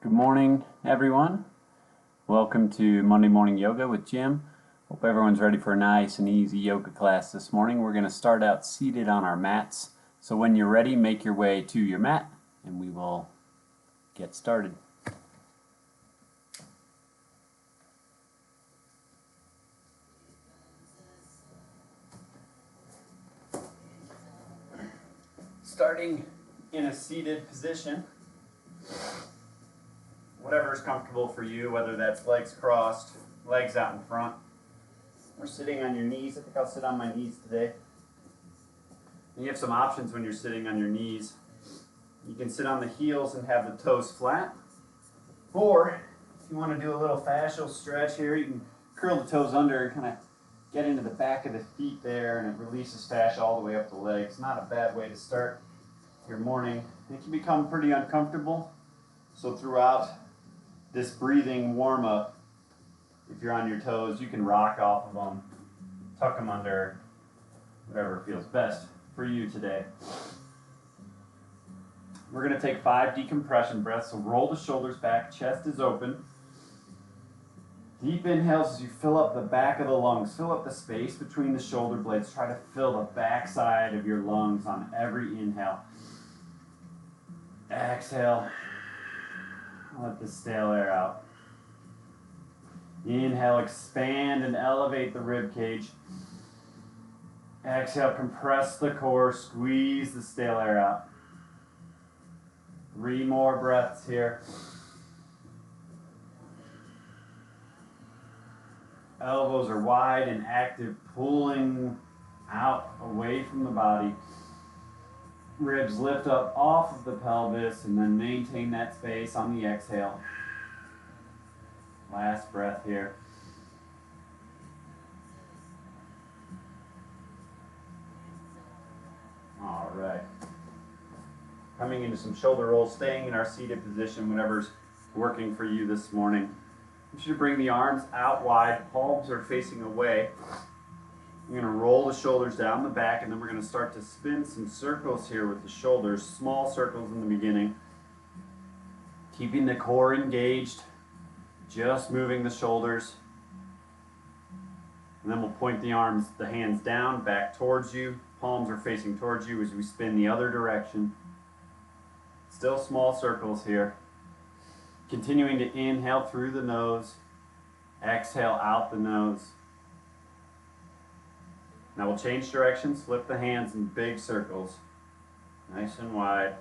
Good morning, everyone. Welcome to Monday Morning Yoga with Jim. Hope everyone's ready for a nice and easy yoga class this morning. We're going to start out seated on our mats. So when you're ready, make your way to your mat and we will get started. Starting in a seated position, whatever is comfortable for you, whether that's legs crossed, legs out in front, or sitting on your knees. I think I'll sit on my knees today. And you have some options when you're sitting on your knees. You can sit on the heels and have the toes flat, or if you want to do a little fascial stretch here, you can curl the toes under and kind of get into the back of the feet there, and it releases fascia all the way up the legs. Not a bad way to start your morning. It can become pretty uncomfortable, so throughout this breathing warm-up, if you're on your toes, you can rock off of them, tuck them under, whatever feels best for you today. We're going to take 5 decompression breaths, so roll the shoulders back, chest is open. Deep inhales as you fill up the back of the lungs, fill up the space between the shoulder blades, try to fill the back side of your lungs on every inhale. Exhale. Let the stale air out. Inhale, expand and elevate the rib cage. Exhale, compress the core, squeeze the stale air out. 3 more breaths here. Elbows are wide and active, pulling out away from the body. Ribs lift up off of the pelvis and then maintain that space on the exhale. Last breath here. All right. Coming into some shoulder rolls, staying in our seated position, whatever's working for you this morning. I want you to bring the arms out wide, palms are facing away. You're going to roll the shoulders down the back, and then we're going to start to spin some circles here with the shoulders, small circles in the beginning. Keeping the core engaged, just moving the shoulders. And then we'll point the arms, the hands down, back towards you. Palms are facing towards you as we spin the other direction. Still small circles here. Continuing to inhale through the nose, exhale out the nose. Now we'll change directions, flip the hands in big circles, nice and wide.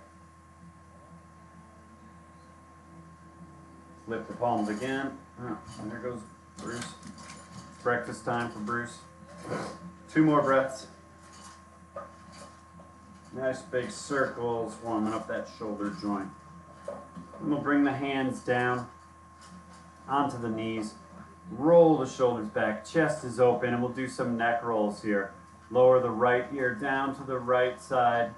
Flip the palms again. Oh, and there goes Bruce. Breakfast time for Bruce. 2 more breaths. Nice big circles, warming up that shoulder joint. And we'll bring the hands down onto the knees. Roll the shoulders back, chest is open, and we'll do some neck rolls here. Lower the right ear down to the right side.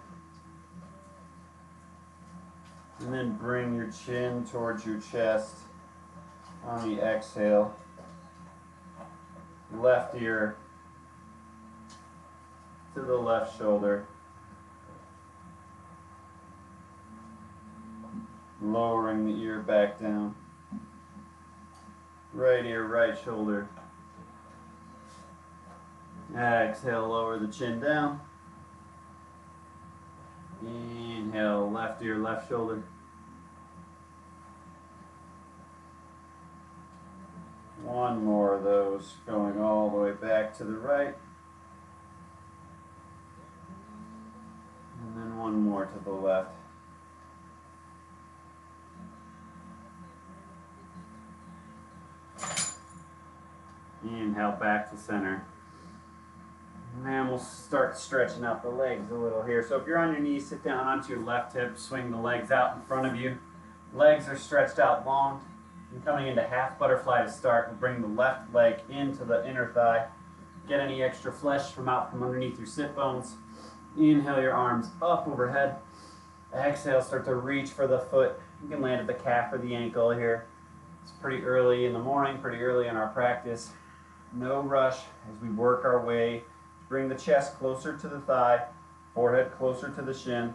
And then bring your chin towards your chest on the exhale. Left ear to the left shoulder. Lowering the ear back down. Right ear, right shoulder. Exhale, lower the chin down. Inhale, left ear, left shoulder. One more of those, going all the way back to the right. And then one more to the left. Inhale back to center. And then we'll start stretching out the legs a little here. So if you're on your knees, sit down onto your left hip, swing the legs out in front of you. Legs are stretched out long. And coming into half butterfly to start, we'll bring the left leg into the inner thigh. Get any extra flesh from out from underneath your sit bones. Inhale your arms up overhead. Exhale, start to reach for the foot. You can land at the calf or the ankle here. It's pretty early in the morning, pretty early in our practice. No rush as we work our way. Bring the chest closer to the thigh, forehead closer to the shin.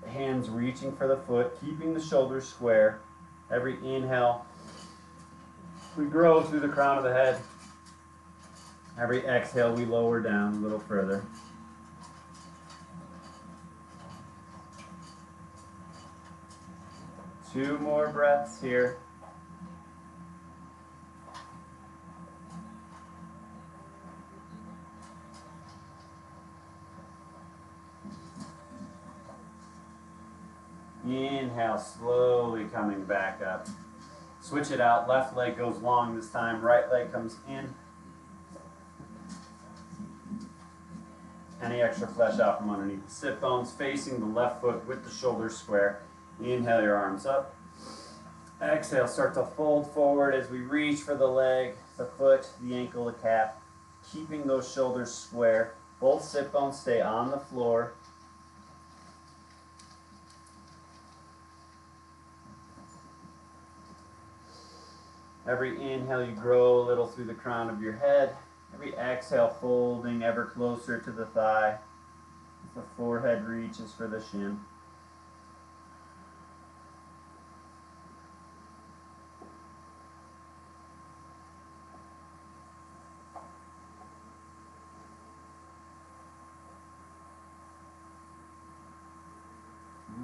Hands reaching for the foot, keeping the shoulders square. Every inhale, we grow through the crown of the head. Every exhale, we lower down a little further. Two more breaths here. Inhale, slowly coming back up. Switch it out. Left leg goes long this time. Right leg comes in. Any extra flesh out from underneath the sit bones, facing the left foot with the shoulders square. Inhale your arms up. Exhale, start to fold forward as we reach for the leg, the foot, the ankle, the calf. Keeping those shoulders square. Both sit bones stay on the floor. Every inhale, you grow a little through the crown of your head. Every exhale, folding ever closer to the thigh. The forehead reaches for the shin.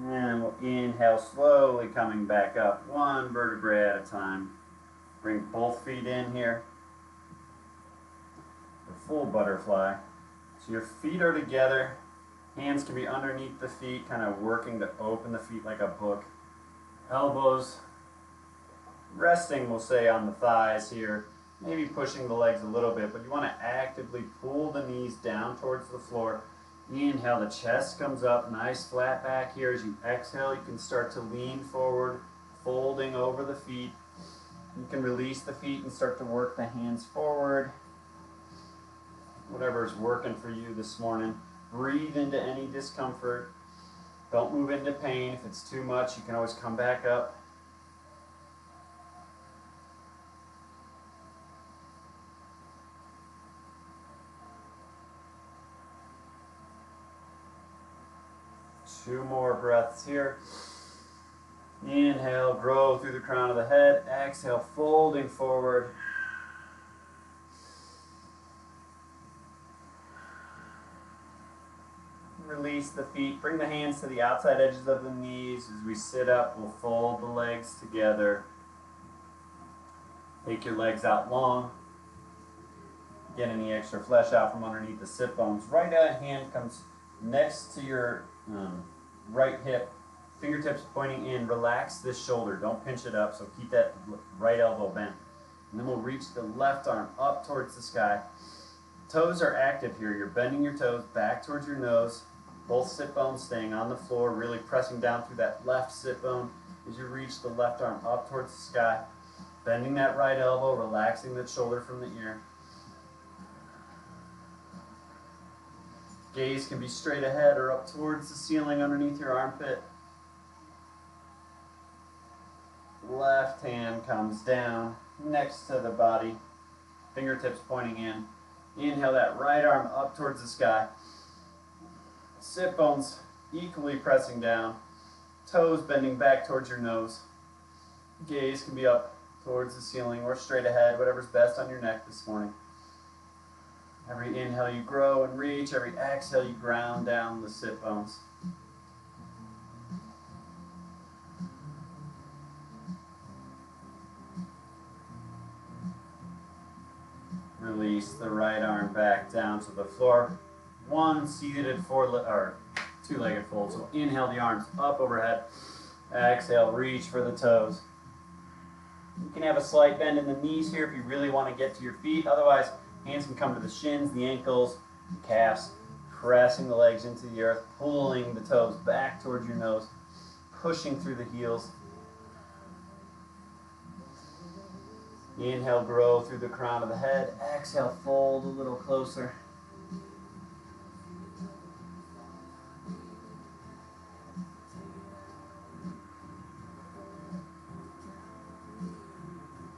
And we'll inhale, slowly coming back up, one vertebrae at a time. Bring both feet in here. The full butterfly. So your feet are together. Hands can be underneath the feet, kind of working to open the feet like a book. Elbows resting, we'll say, on the thighs here. Maybe pushing the legs a little bit, but you want to actively pull the knees down towards the floor. Inhale, the chest comes up, nice flat back here. As you exhale, you can start to lean forward, folding over the feet. You can release the feet and start to work the hands forward. Whatever's working for you this morning. Breathe into any discomfort. Don't move into pain. If it's too much, you can always come back up. Two more breaths here. Inhale, grow through the crown of the head. Exhale, folding forward. Release the feet. Bring the hands to the outside edges of the knees. As we sit up, we'll fold the legs together. Take your legs out long. Get any extra flesh out from underneath the sit bones. Right hand comes next to your right hip. Fingertips pointing in. Relax this shoulder. Don't pinch it up, so keep that right elbow bent. And then we'll reach the left arm up towards the sky. Toes are active here. You're bending your toes back towards your nose. Both sit bones staying on the floor, really pressing down through that left sit bone as you reach the left arm up towards the sky. Bending that right elbow, relaxing that shoulder from the ear. Gaze can be straight ahead or up towards the ceiling underneath your armpit. Left hand comes down next to the body. Fingertips pointing in. Inhale that right arm up towards the sky. Sit bones equally pressing down. Toes bending back towards your nose. Gaze can be up towards the ceiling or straight ahead, whatever's best on your neck this morning. Every inhale you grow and reach. Every exhale you ground down the sit bones. Release the right arm back down to the floor. One seated two-legged fold. So inhale the arms up overhead. Exhale, reach for the toes. You can have a slight bend in the knees here if you really want to get to your feet. Otherwise, hands can come to the shins, the ankles, the calves, pressing the legs into the earth, pulling the toes back towards your nose, pushing through the heels. Inhale, grow through the crown of the head. Exhale, fold a little closer.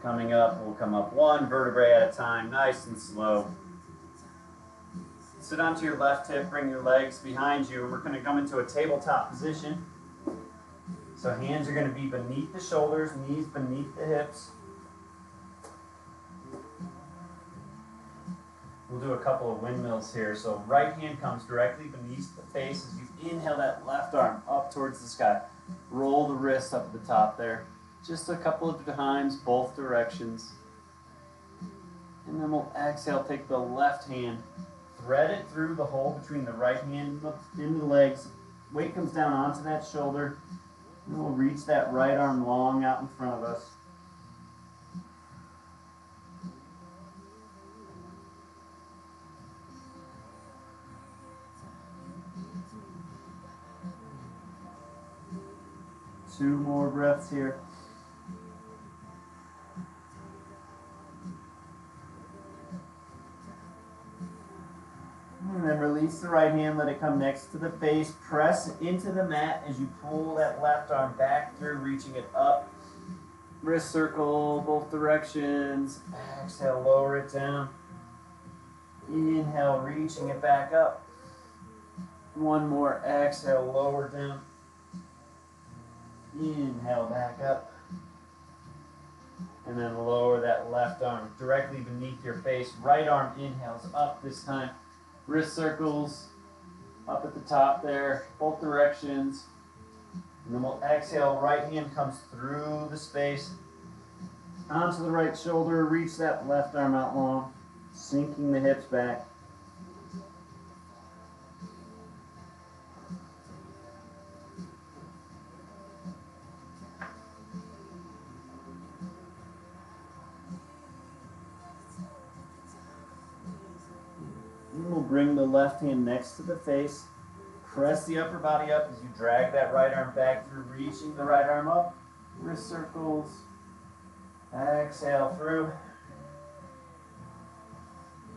Coming up, we'll come up one vertebrae at a time, nice and slow. Sit onto your left hip, bring your legs behind you, and we're going to come into a tabletop position. So hands are going to be beneath the shoulders, knees beneath the hips. We'll do a couple of windmills here. So right hand comes directly beneath the face as you inhale that left arm up towards the sky. Roll the wrist up at the top there. Just a couple of times, both directions. And then we'll exhale, take the left hand, thread it through the hole between the right hand and the legs. Weight comes down onto that shoulder. And we'll reach that right arm long out in front of us. Two more breaths here. And then release the right hand, let it come next to the face. Press into the mat as you pull that left arm back through, reaching it up. Wrist circle, both directions. Exhale, lower it down. Inhale, reaching it back up. One more, exhale, lower down. Inhale, back up. And then lower that left arm directly beneath your face. Right arm inhales up this time. Wrist circles up at the top there, both directions. And then we'll exhale, right hand comes through the space. Onto the right shoulder, reach that left arm out long, sinking the hips back. We'll bring the left hand next to the face. Press the upper body up as you drag that right arm back through, reaching the right arm up. Wrist circles. Exhale through.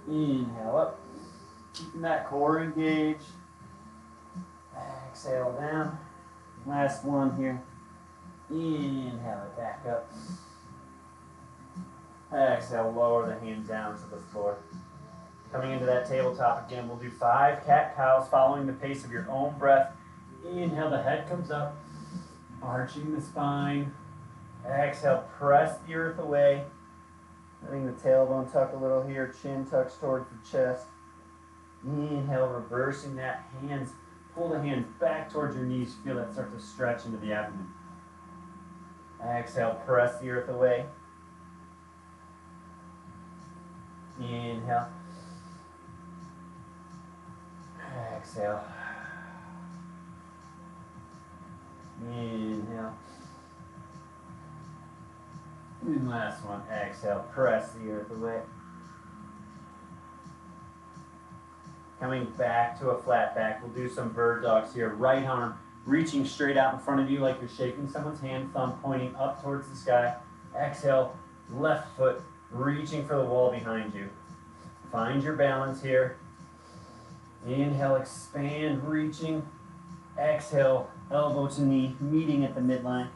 Inhale up. Keeping that core engaged. Exhale down. Last one here. Inhale it back up. Exhale, lower the hand down to the floor. Coming into that tabletop again, we'll do 5 cat-cows following the pace of your own breath. Inhale, the head comes up, arching the spine. Exhale, press the earth away. Letting the tailbone tuck a little here, chin tucks towards the chest. Inhale, reversing that, hands, pull the hands back towards your knees. Feel that start to stretch into the abdomen. Exhale, press the earth away. Inhale. Exhale. Inhale. And last one. Exhale. Press the earth away. Coming back to a flat back. We'll do some bird dogs here. Right arm reaching straight out in front of you like you're shaking someone's hand. Thumb pointing up towards the sky. Exhale. Left foot reaching for the wall behind you. Find your balance here. Inhale, expand, reaching. Exhale, elbow to knee, meeting at the midline.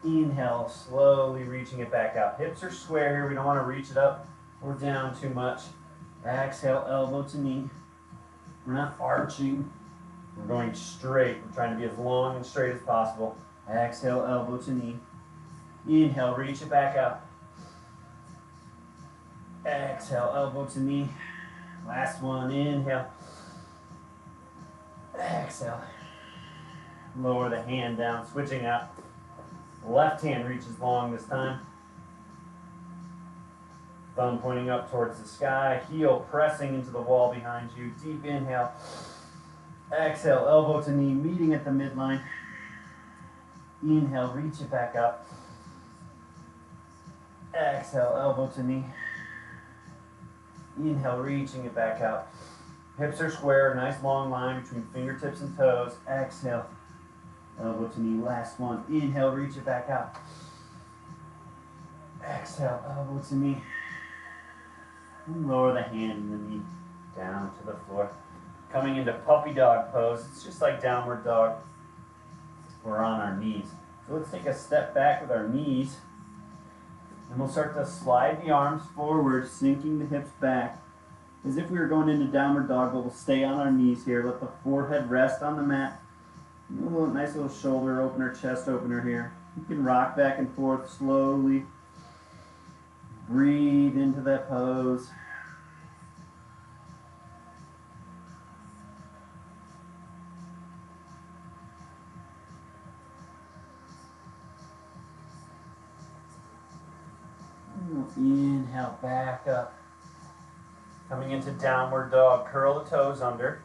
Inhale, slowly reaching it back out. Hips are square here. We don't want to reach it up or down too much. Exhale, elbow to knee. We're not arching. We're going straight. We're trying to be as long and straight as possible. Exhale, elbow to knee. Inhale, reach it back out. Exhale, elbow to knee. Last one, inhale. Exhale. Lower the hand down, switching out. Left hand reaches long this time. Thumb pointing up towards the sky. Heel pressing into the wall behind you. Deep inhale. Exhale, elbow to knee, meeting at the midline. Inhale, reach it back up. Exhale, elbow to knee. Inhale, reaching it back out. Hips are square, nice long line between fingertips and toes. Exhale, elbow to knee. Last one. Inhale, reach it back out. Exhale, elbow to knee. And lower the hand and the knee down to the floor. Coming into puppy dog pose. It's just like downward dog. We're on our knees. So let's take a step back with our knees. And we'll start to slide the arms forward, sinking the hips back. As if we were going into downward dog, but we'll stay on our knees here. Let the forehead rest on the mat. Nice little shoulder opener, chest opener here. You can rock back and forth slowly. Breathe into that pose. Inhale, back up. Coming into downward dog, curl the toes under.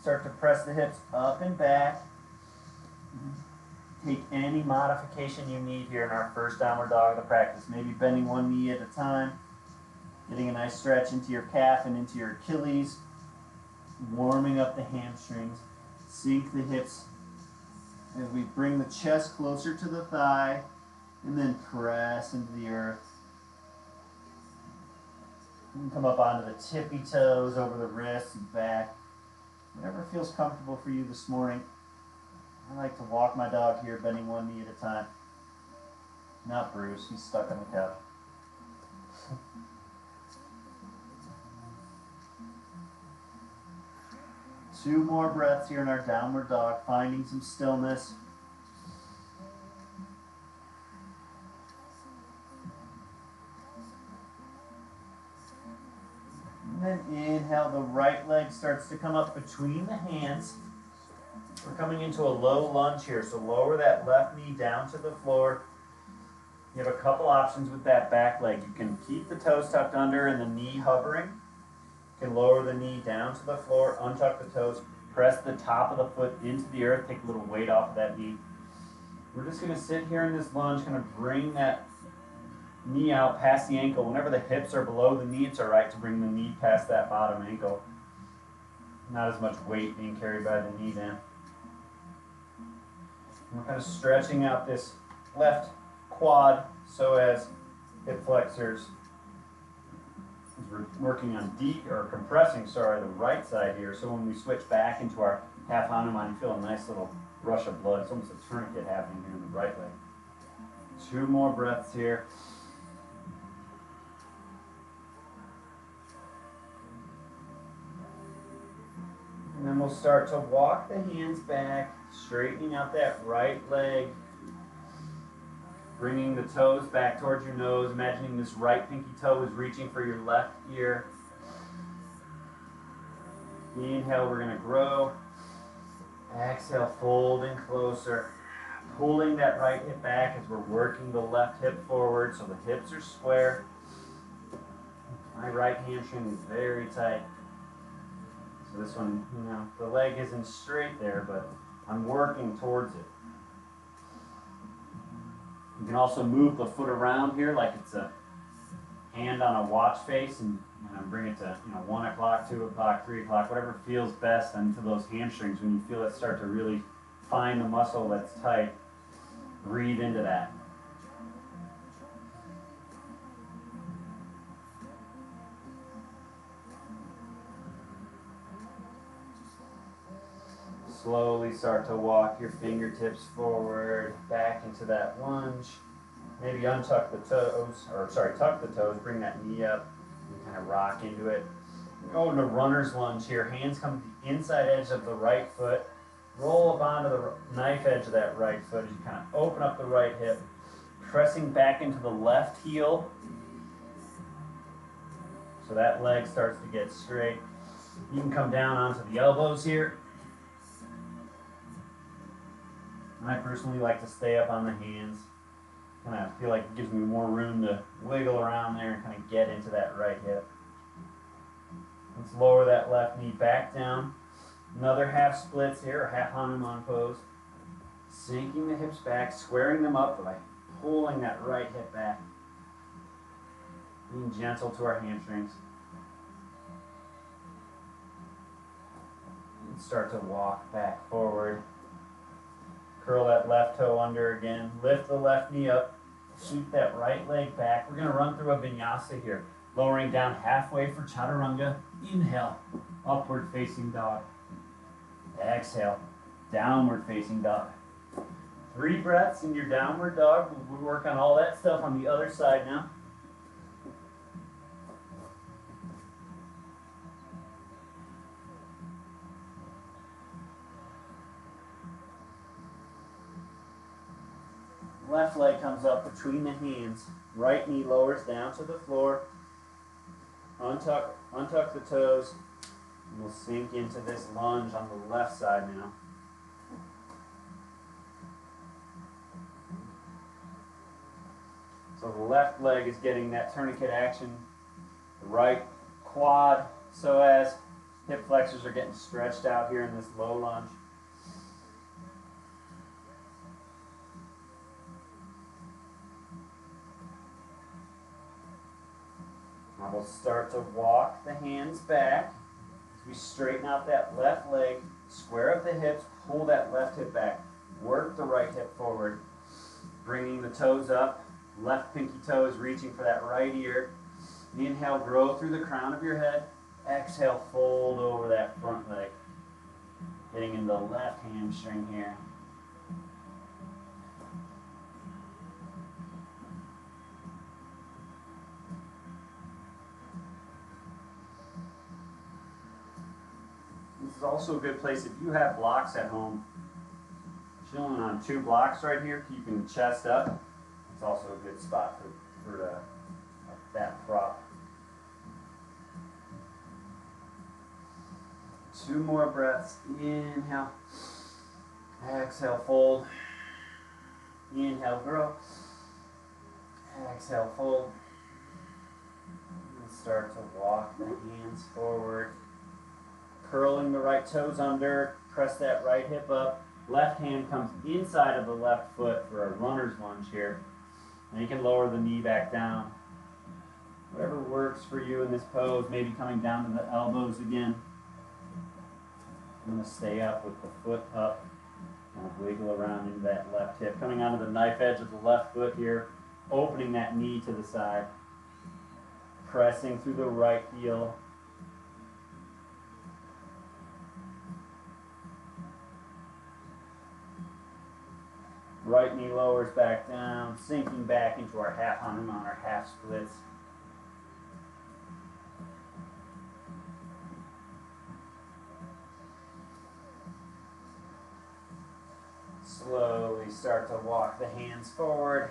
Start to press the hips up and back. Take any modification you need here in our first downward dog of the practice. Maybe bending one knee at a time, getting a nice stretch into your calf and into your Achilles, warming up the hamstrings. Sink the hips as we bring the chest closer to the thigh and then press into the earth. You can come up onto the tippy toes, over the wrists and back. Whatever feels comfortable for you this morning. I like to walk my dog here, bending one knee at a time. Not Bruce, he's stuck on the couch. Two more breaths here in our downward dog, finding some stillness. And then inhale, the right leg starts to come up between the hands. We're coming into a low lunge here, so lower that left knee down to the floor. You have a couple options with that back leg. You can keep the toes tucked under and the knee hovering. You can lower the knee down to the floor, untuck the toes, press the top of the foot into the earth, take a little weight off of that knee. We're just going to sit here in this lunge, kind of bring that knee out past the ankle. Whenever the hips are below the knee, it's all right to bring the knee past that bottom ankle. Not as much weight being carried by the knee then. We're kind of stretching out this left quad so as hip flexors. We're working on compressing, the right side here. So when we switch back into our half Hanuman, you feel a nice little rush of blood. It's almost a tourniquet happening here in the right leg. Two more breaths here. And then we'll start to walk the hands back, straightening out that right leg, bringing the toes back towards your nose, imagining this right pinky toe is reaching for your left ear. Inhale, we're going to grow. Exhale, folding closer, pulling that right hip back as we're working the left hip forward so the hips are square. My right hamstring is very tight. So this one, the leg isn't straight there, but I'm working towards it. You can also move the foot around here like it's a hand on a watch face and bring it to 1 o'clock, 2 o'clock, 3 o'clock, whatever feels best into those hamstrings. When you feel it start to really find the muscle that's tight, breathe into that. Slowly start to walk your fingertips forward, back into that lunge. Maybe untuck the toes, tuck the toes, bring that knee up, and kind of rock into it. Go into runner's lunge here. Hands come to the inside edge of the right foot. Roll up onto the knife edge of that right foot as you kind of open up the right hip, pressing back into the left heel. So that leg starts to get straight. You can come down onto the elbows here. I personally like to stay up on the hands. Kind of feel like it gives me more room to wiggle around there and kind of get into that right hip. Let's lower that left knee back down. Another half splits here, or half Hanuman pose. Sinking the hips back, squaring them up by pulling that right hip back. Being gentle to our hamstrings. And start to walk back forward. Curl that left toe under again. Lift the left knee up. Sweep that right leg back. We're going to run through a vinyasa here. Lowering down halfway for chaturanga. Inhale, upward facing dog. Exhale, downward facing dog. 3 breaths in your downward dog. We'll work on all that stuff on the other side now. Left leg comes up between the hands. Right knee lowers down to the floor. Untuck the toes. And we'll sink into this lunge on the left side now. So the left leg is getting that tourniquet action. The right quad, psoas, hip flexors are getting stretched out here in this low lunge. Now we'll start to walk the hands back as we straighten out that left leg, square up the hips, pull that left hip back, work the right hip forward, bringing the toes up, left pinky toe is reaching for that right ear. Inhale, grow through the crown of your head. Exhale, fold over that front leg, getting into the left hamstring here. This is also a good place if you have blocks at home. Chilling on 2 blocks right here, keeping the chest up. It's also a good spot for that prop. 2 more breaths. Inhale. Exhale, fold. Inhale, grow. Exhale, fold. And start to walk the hands forward. Curling the right toes under. Press that right hip up. Left hand comes inside of the left foot for a runner's lunge here. And you can lower the knee back down. Whatever works for you in this pose, maybe coming down to the elbows again. I'm going to stay up with the foot up. Kind of wiggle around into that left hip. Coming onto the knife edge of the left foot here. Opening that knee to the side. Pressing through the right heel. Right knee lowers back down, sinking back into our half Hanuman, our half splits. Slowly start to walk the hands forward,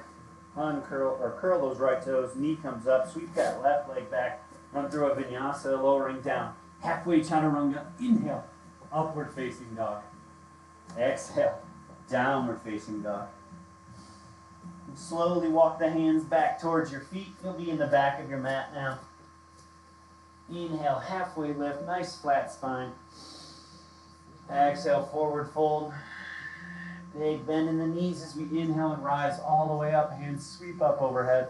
uncurl or curl those right toes, knee comes up, sweep that left leg back, run through a vinyasa, lowering down. Halfway chaturanga, inhale, upward facing dog. Exhale. Downward facing dog. And slowly walk the hands back towards your feet. You'll be in the back of your mat now. Inhale, halfway lift, nice flat spine. Exhale, forward fold. Big bend in the knees as we inhale and rise all the way up. Hands sweep up overhead.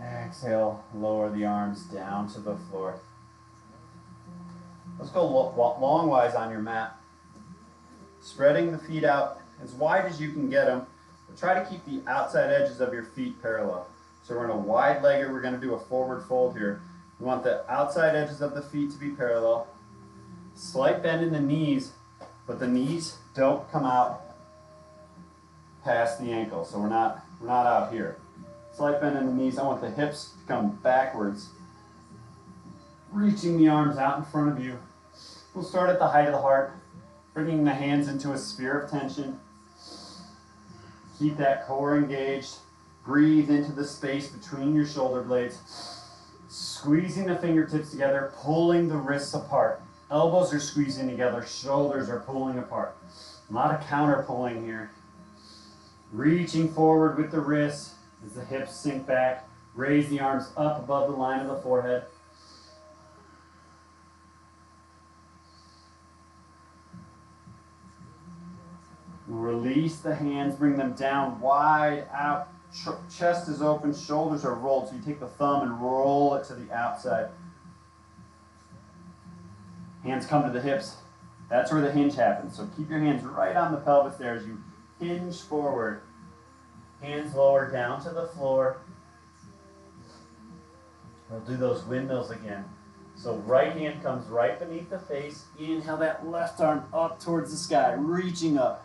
Exhale, lower the arms down to the floor. Let's go longwise on your mat. Spreading the feet out as wide as you can get them, but try to keep the outside edges of your feet parallel. So we're in a wide legger, we're going to do a forward fold here. We want the outside edges of the feet to be parallel. Slight bend in the knees, but the knees don't come out past the ankle, so we're not out here. Slight bend in the knees, I want the hips to come backwards, reaching the arms out in front of you. We'll start at the height of the heart. Bringing the hands into a sphere of tension. Keep that core engaged. Breathe into the space between your shoulder blades. Squeezing the fingertips together, pulling the wrists apart. Elbows are squeezing together, shoulders are pulling apart. A lot of counter pulling here. Reaching forward with the wrists as the hips sink back. Raise the arms up above the line of the forehead. Release the hands, bring them down wide out. Chest is open, shoulders are rolled. So you take the thumb and roll it to the outside. Hands come to the hips. That's where the hinge happens. So keep your hands right on the pelvis there as you hinge forward. Hands lower down to the floor. We'll do those windmills again. So right hand comes right beneath the face. Inhale that left arm up towards the sky, reaching up.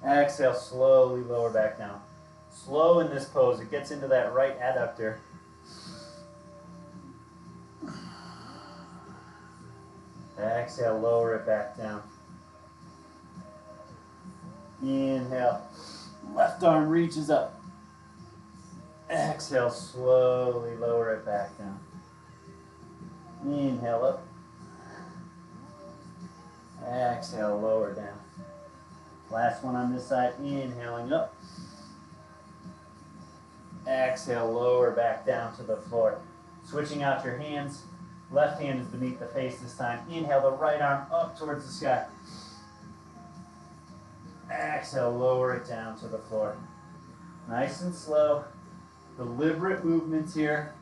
Exhale, slowly lower back down. Slow in this pose. It gets into that right adductor. Exhale, lower it back down. Inhale. Left arm reaches up. Exhale, slowly lower it back down. Inhale up. Exhale, lower down. Last one on this side, inhaling up. Exhale, lower back down to the floor. Switching out your hands. Left hand is beneath the face this time. Inhale the right arm up towards the sky. Exhale, lower it down to the floor. Nice and slow. Deliberate movements here.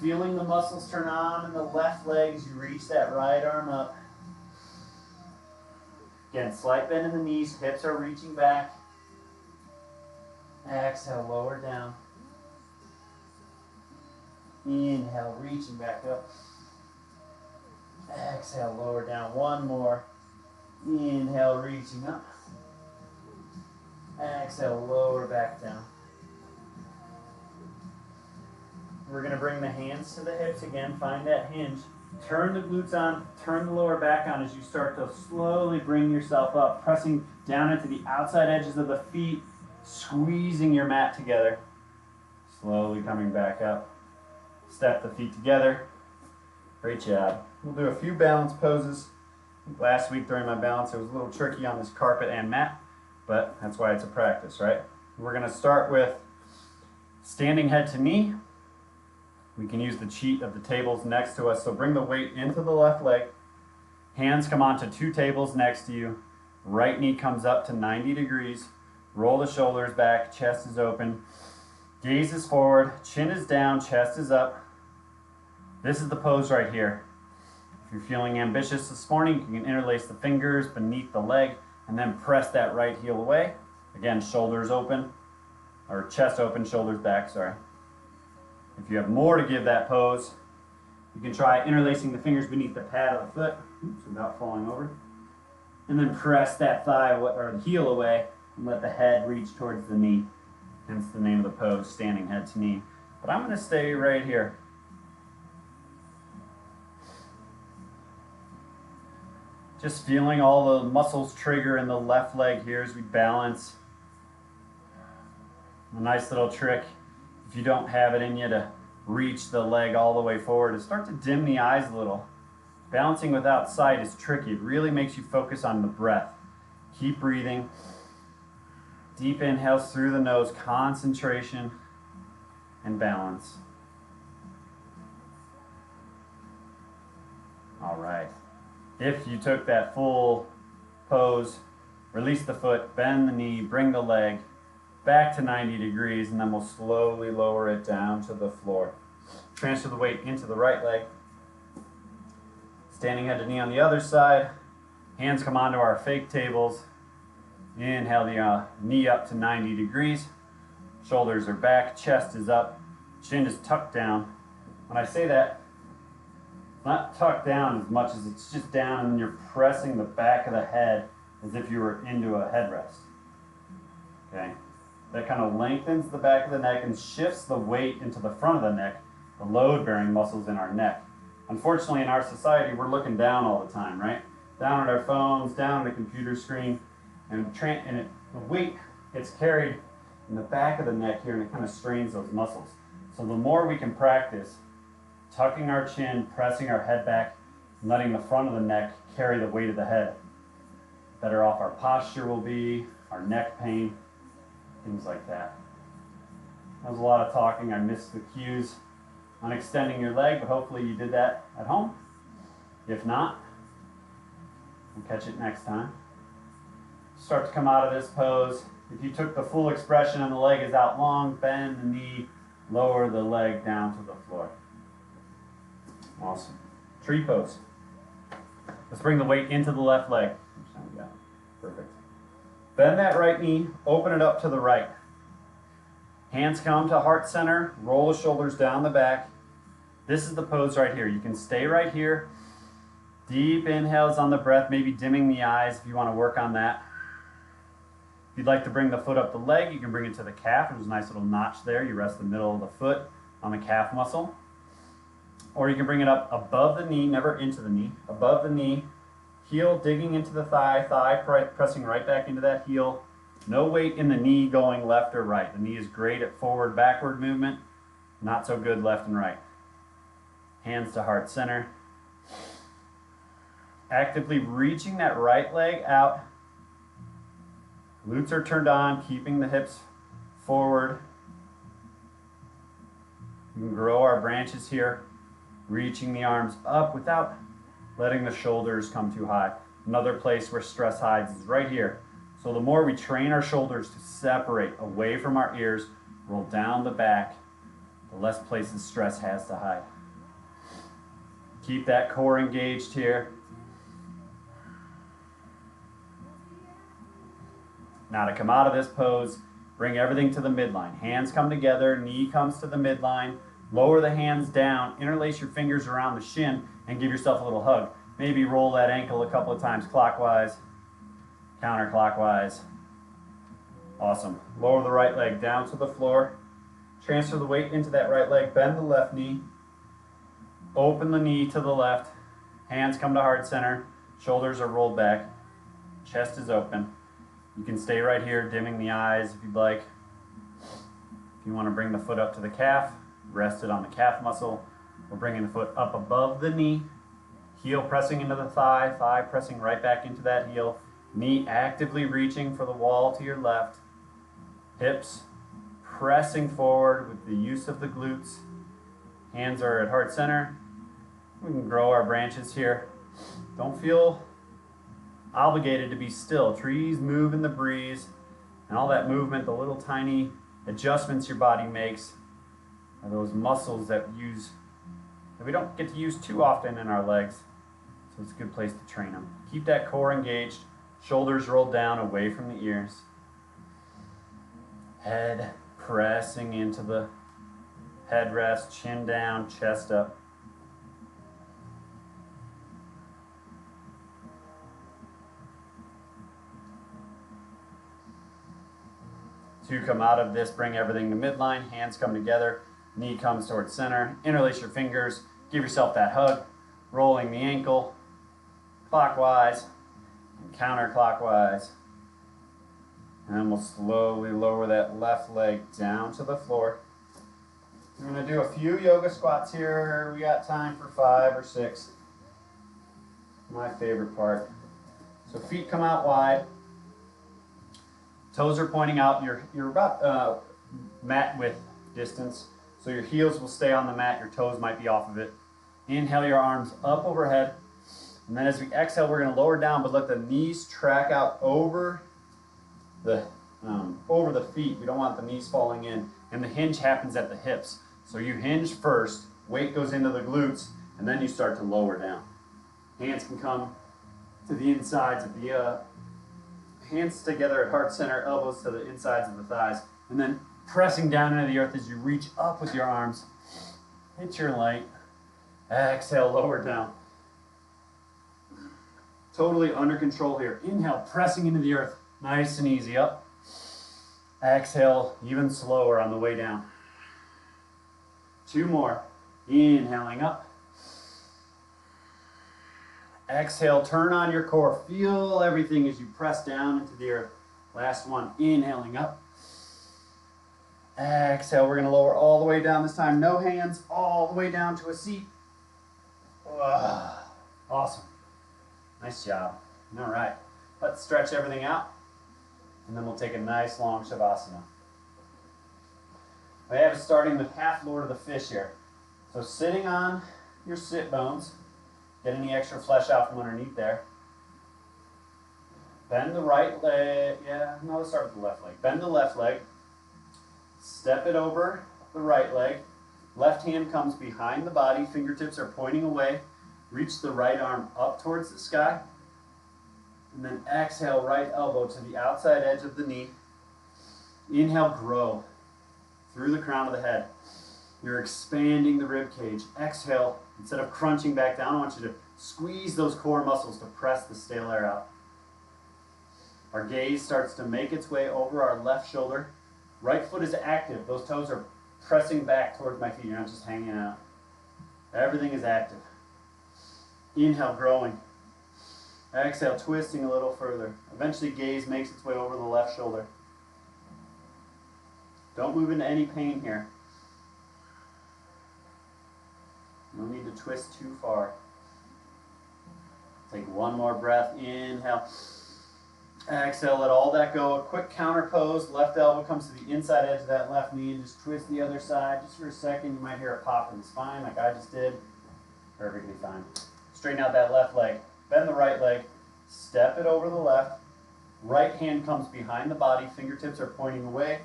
Feeling the muscles turn on in the left leg as you reach that right arm up. Again, slight bend in the knees, hips are reaching back. Exhale, lower down. Inhale, reaching back up. Exhale, lower down. One more. Inhale, reaching up. Exhale, lower back down. We're going to bring the hands to the hips again. Find that hinge. Turn the glutes on, turn the lower back on as you start to slowly bring yourself up, pressing down into the outside edges of the feet, squeezing your mat together. Slowly coming back up. Step the feet together. Great job. We'll do a few balance poses. Last week during my balance, it was a little tricky on this carpet and mat, but that's why it's a practice, right? We're going to start with standing head to knee. We can use the cheat of the tables next to us. So bring the weight into the left leg. Hands come onto two tables next to you. Right knee comes up to 90 degrees. Roll the shoulders back, chest is open. Gaze is forward, chin is down, chest is up. This is the pose right here. If you're feeling ambitious this morning, you can interlace the fingers beneath the leg and then press that right heel away. Again, shoulders open, or chest open, shoulders back, sorry. If you have more to give that pose, you can try interlacing the fingers beneath the pad of the foot, without falling over. And then press that thigh or the heel away and let the head reach towards the knee. Hence the name of the pose, standing head to knee. But I'm going to stay right here. Just feeling all the muscles trigger in the left leg here as we balance. A nice little trick, if you don't have it in you to reach the leg all the way forward, is start to dim the eyes a little. Balancing without sight is tricky. It really makes you focus on the breath. Keep breathing. Deep inhales through the nose, concentration and balance. All right. If you took that full pose, release the foot, bend the knee, bring the leg back to 90 degrees, and then we'll slowly lower it down to the floor. Transfer the weight into the right leg. Standing head to knee on the other side. Hands come onto our fake tables. Inhale the knee up to 90 degrees. Shoulders are back, chest is up, chin is tucked down. When I say that, it's not tucked down as much as it's just down, and then you're pressing the back of the head as if you were into a headrest. Okay? That kind of lengthens the back of the neck and shifts the weight into the front of the neck, the load-bearing muscles in our neck. Unfortunately, in our society, we're looking down all the time, right? Down at our phones, down at a computer screen, and the weight gets carried in the back of the neck here, and it kind of strains those muscles. So the more we can practice tucking our chin, pressing our head back, and letting the front of the neck carry the weight of the head, better off our posture will be, our neck pain, things like that. That was a lot of talking. I missed the cues on extending your leg, but hopefully you did that at home. If not, we'll catch it next time. Start to come out of this pose. If you took the full expression and the leg is out long, bend the knee, lower the leg down to the floor. Awesome. Tree pose. Let's bring the weight into the left leg. Perfect. Bend that right knee, open it up to the right. Hands come to heart center, roll the shoulders down the back. This is the pose right here. You can stay right here. Deep inhales on the breath, maybe dimming the eyes if you want to work on that. If you'd like to bring the foot up the leg, you can bring it to the calf. There's a nice little notch there. You rest the middle of the foot on the calf muscle. Or you can bring it up above the knee, never into the knee, above the knee, heel digging into the thigh, thigh pressing right back into that heel, No weight in the knee going left or right. The knee is great at forward, backward movement, not so good left and right. Hands to heart center. Actively reaching that right leg out. Glutes are turned on, keeping the hips forward. We can grow our branches here, reaching the arms up without letting the shoulders come too high. Another place where stress hides is right here. So the more we train our shoulders to separate away from our ears, roll down the back, the less places stress has to hide. Keep that core engaged here. Now to come out of this pose, bring everything to the midline. Hands come together, knee comes to the midline. Lower the hands down, interlace your fingers around the shin, and give yourself a little hug. Maybe roll that ankle a couple of times clockwise, counterclockwise. Awesome. Lower the right leg down to the floor. Transfer the weight into that right leg, bend the left knee. Open the knee to the left. Hands come to heart center. Shoulders are rolled back. Chest is open. You can stay right here, dimming the eyes if you'd like. If you want to bring the foot up to the calf, rest it on the calf muscle. We're bringing the foot up above the knee. Heel pressing into the thigh, thigh pressing right back into that heel. Knee actively reaching for the wall to your left. Hips pressing forward with the use of the glutes. Hands are at heart center. We can grow our branches here. Don't feel obligated to be still. Trees move in the breeze, and all that movement, the little tiny adjustments your body makes, are those muscles that we don't get to use too often in our legs. So it's a good place to train them. Keep that core engaged, shoulders rolled down away from the ears. Head pressing into the headrest, chin down, chest up. To come out of this, bring everything to midline, hands come together, knee comes towards center, interlace your fingers, give yourself that hug, rolling the ankle, clockwise and counterclockwise. And then we'll slowly lower that left leg down to the floor. We're going to do a few yoga squats here. We got time for 5 or 6. My favorite part. So feet come out wide. Toes are pointing out. You're about mat width distance. So your heels will stay on the mat. Your toes might be off of it. Inhale your arms up overhead. And then as we exhale, we're going to lower down, but let the knees track out over the feet. We don't want the knees falling in. And the hinge happens at the hips. So you hinge first, weight goes into the glutes, and then you start to lower down. Hands can come to the insides of the hands together at heart center, elbows to the insides of the thighs, and then pressing down into the earth as you reach up with your arms. Hit your light. Exhale, lower down. Totally under control here. Inhale, pressing into the earth. Nice and easy up. Exhale, even slower on the way down. 2 more. Inhaling up. Exhale, turn on your core. Feel everything as you press down into the earth. Last one. Inhaling up. Exhale, we're going to lower all the way down this time. No hands, all the way down to a seat. Awesome. Nice job. All right. Let's stretch everything out. And then we'll take a nice long Shavasana. I have it starting with half Lord of the Fish here. So sitting on your sit bones, get any extra flesh out from underneath there. Bend the right leg. Let's start with the left leg. Bend the left leg. Step it over the right leg. Left hand comes behind the body. Fingertips are pointing away. Reach the right arm up towards the sky. And then exhale, right elbow to the outside edge of the knee. Inhale, grow through the crown of the head. You're expanding the rib cage. Exhale, instead of crunching back down, I want you to squeeze those core muscles to press the stale air out. Our gaze starts to make its way over our left shoulder. Right foot is active. Those toes are pressing back towards my feet. You're not just hanging out. Everything is active. Inhale, growing. Exhale, twisting a little further. Eventually gaze makes its way over the left shoulder. Don't move into any pain here. No need to twist too far. Take one more breath. Inhale. Exhale, let all that go. A quick counter pose. Left elbow comes to the inside edge of that left knee and just twist the other side. Just for a second, you might hear a pop in the spine like I just did. Perfectly fine. Straighten out that left leg. Bend the right leg. Step it over the left. Right hand comes behind the body. Fingertips are pointing away.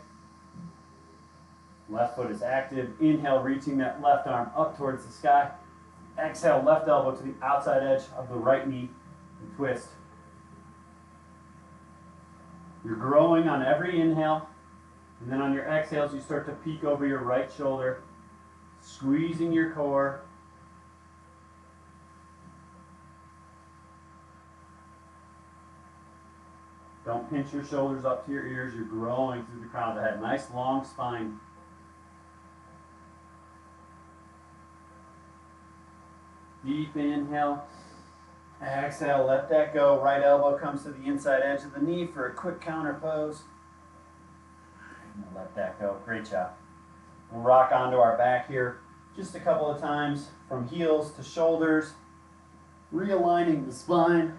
Left foot is active. Inhale, reaching that left arm up towards the sky. Exhale, left elbow to the outside edge of the right knee and twist. You're growing on every inhale, and then on your exhales, you start to peek over your right shoulder, squeezing your core. Don't pinch your shoulders up to your ears. You're growing through the crown of the head. Nice long spine. Deep inhale. Exhale, let that go. Right elbow comes to the inside edge of the knee for a quick counter pose. Let that go. Great job. We'll rock onto our back here just a couple of times from heels to shoulders, realigning the spine.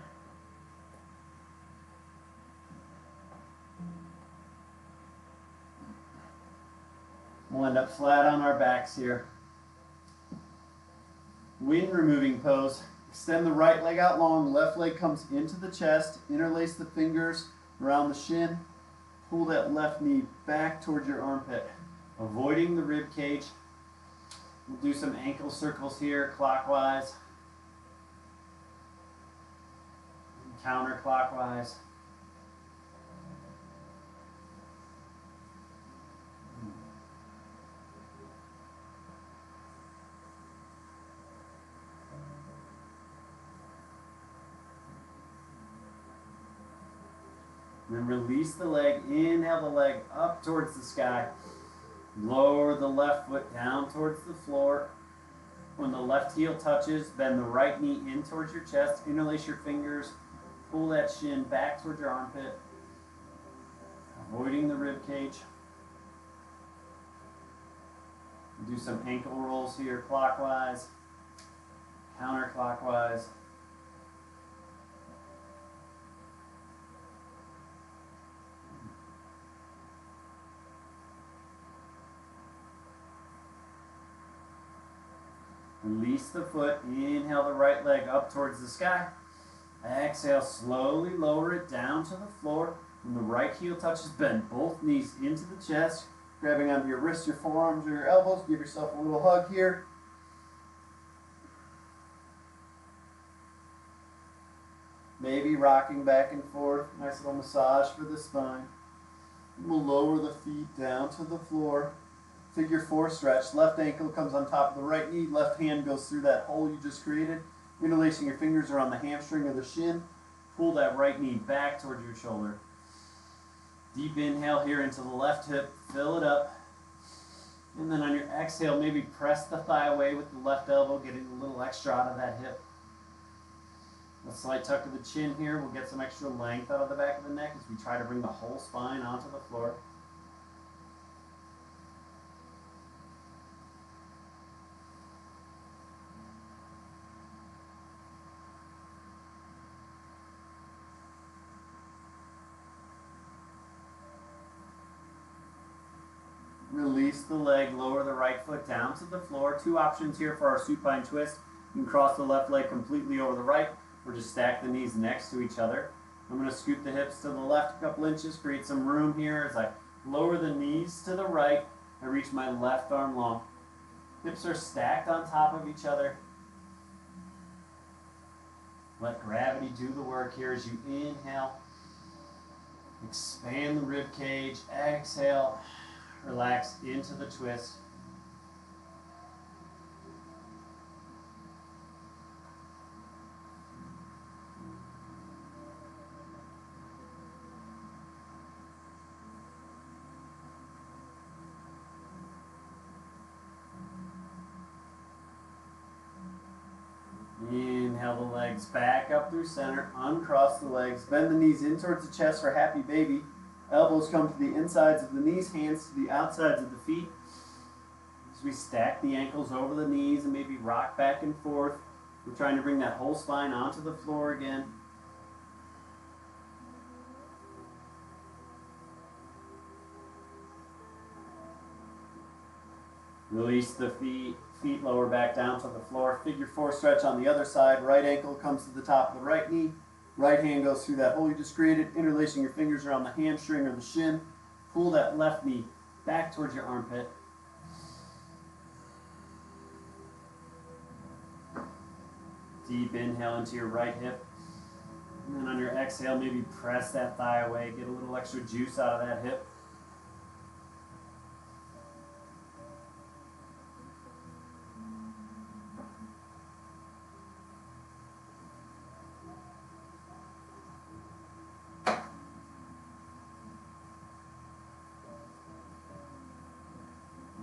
We'll end up flat on our backs here. Wind removing pose. Extend the right leg out long, left leg comes into the chest, interlace the fingers around the shin, pull that left knee back towards your armpit, avoiding the rib cage. We'll do some ankle circles here, clockwise, and counterclockwise. Then release the leg, inhale the leg up towards the sky. Lower the left foot down towards the floor. When the left heel touches, bend the right knee in towards your chest, interlace your fingers, pull that shin back towards your armpit, avoiding the rib cage. Do some ankle rolls here, clockwise, counterclockwise. Release the foot, inhale the right leg up towards the sky. Exhale, slowly lower it down to the floor. When the right heel touches, bend both knees into the chest, grabbing onto your wrists, your forearms, or your elbows. Give yourself a little hug here. Maybe rocking back and forth. Nice little massage for the spine. We'll lower the feet down to the floor. Figure 4 stretch. Left ankle comes on top of the right knee. Left hand goes through that hole you just created. Interlacing your fingers around the hamstring of the shin. Pull that right knee back towards your shoulder. Deep inhale here into the left hip. Fill it up. And then on your exhale, maybe press the thigh away with the left elbow, getting a little extra out of that hip. A slight tuck of the chin here. We'll get some extra length out of the back of the neck as we try to bring the whole spine onto the floor. Release the leg, lower the right foot down to the floor. 2 options here for our supine twist. You can cross the left leg completely over the right, or just stack the knees next to each other. I'm going to scoot the hips to the left a couple inches, create some room here as I lower the knees to the right. I reach my left arm long. Hips are stacked on top of each other. Let gravity do the work here as you inhale. Expand the rib cage. Exhale. Relax into the twist. Inhale Inhale the legs back up through center. Uncross the legs. Bend the knees in towards the chest for happy baby. Elbows come to the insides of the knees, hands to the outsides of the feet. As we stack the ankles over the knees and maybe rock back and forth. We're trying to bring that whole spine onto the floor again. Release the feet lower back down to the floor. Figure 4 stretch on the other side. Right ankle comes to the top of the right knee. Right hand goes through that hole you just created, interlacing your fingers around the hamstring or the shin. Pull that left knee back towards your armpit. Deep inhale into your right hip. And then on your exhale, maybe press that thigh away. Get a little extra juice out of that hip.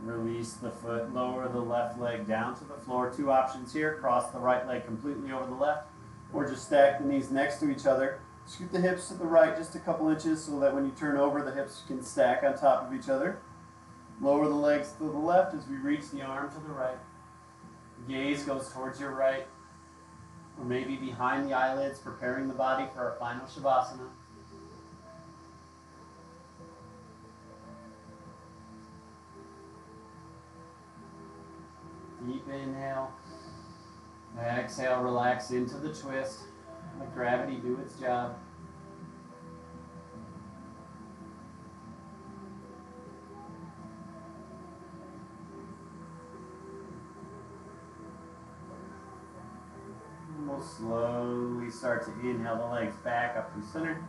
Release the foot, lower the left leg down to the floor. 2 options here. Cross the right leg completely over the left, or just stack the knees next to each other. Scoot the hips to the right just a couple inches so that when you turn over, the hips can stack on top of each other. Lower the legs to the left as we reach the arm to the right. Gaze goes towards your right, or maybe behind the eyelids, preparing the body for our final Shavasana. Deep inhale. Exhale, relax into the twist. Let gravity do its job. And we'll slowly start to inhale the legs back up through center.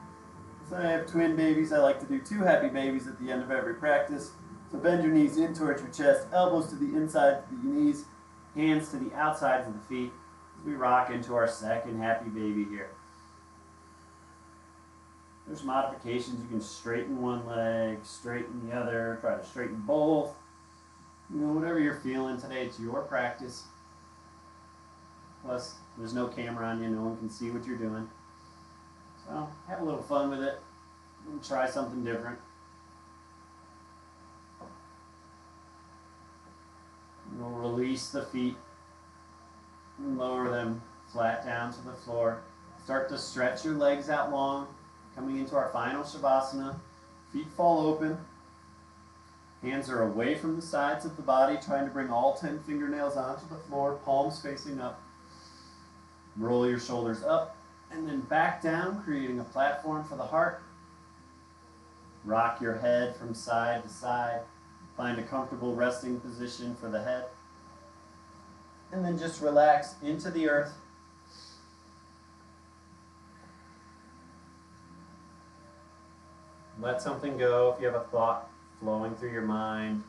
So I have twin babies. I like to do 2 happy babies at the end of every practice. So bend your knees in towards your chest, elbows to the insides of your knees, hands to the outsides of the feet. As we rock into our second happy baby here. There's modifications. You can straighten one leg, straighten the other, try to straighten both. You know, whatever you're feeling today, it's your practice. Plus, there's no camera on you, no one can see what you're doing. So, have a little fun with it and try something different. We'll release the feet and lower them flat down to the floor. Start to stretch your legs out long, coming into our final Shavasana. Feet fall open. Hands are away from the sides of the body, trying to bring all 10 fingernails onto the floor, palms facing up. Roll your shoulders up and then back down, creating a platform for the heart. Rock your head from side to side. Find a comfortable resting position for the head. And then just relax into the earth. Let something go. If you have a thought flowing through your mind,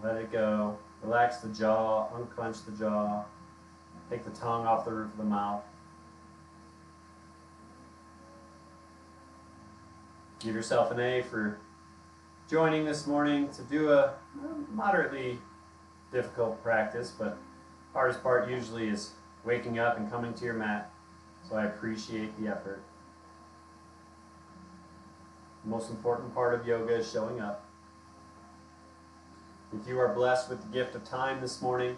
let it go. Relax the jaw, unclench the jaw. Take the tongue off the roof of the mouth. Give yourself an A for joining this morning to do a moderately difficult practice, but hardest part usually is waking up and coming to your mat, so I appreciate the effort. The most important part of yoga is showing up. If you are blessed with the gift of time this morning,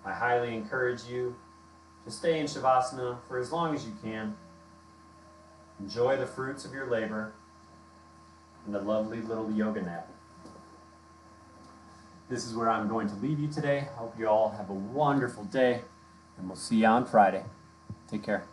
I highly encourage you to stay in Shavasana for as long as you can. Enjoy the fruits of your labor and a lovely little yoga nap. This is where I'm going to leave you today. Hope you all have a wonderful day, and we'll see you on Friday. Take care.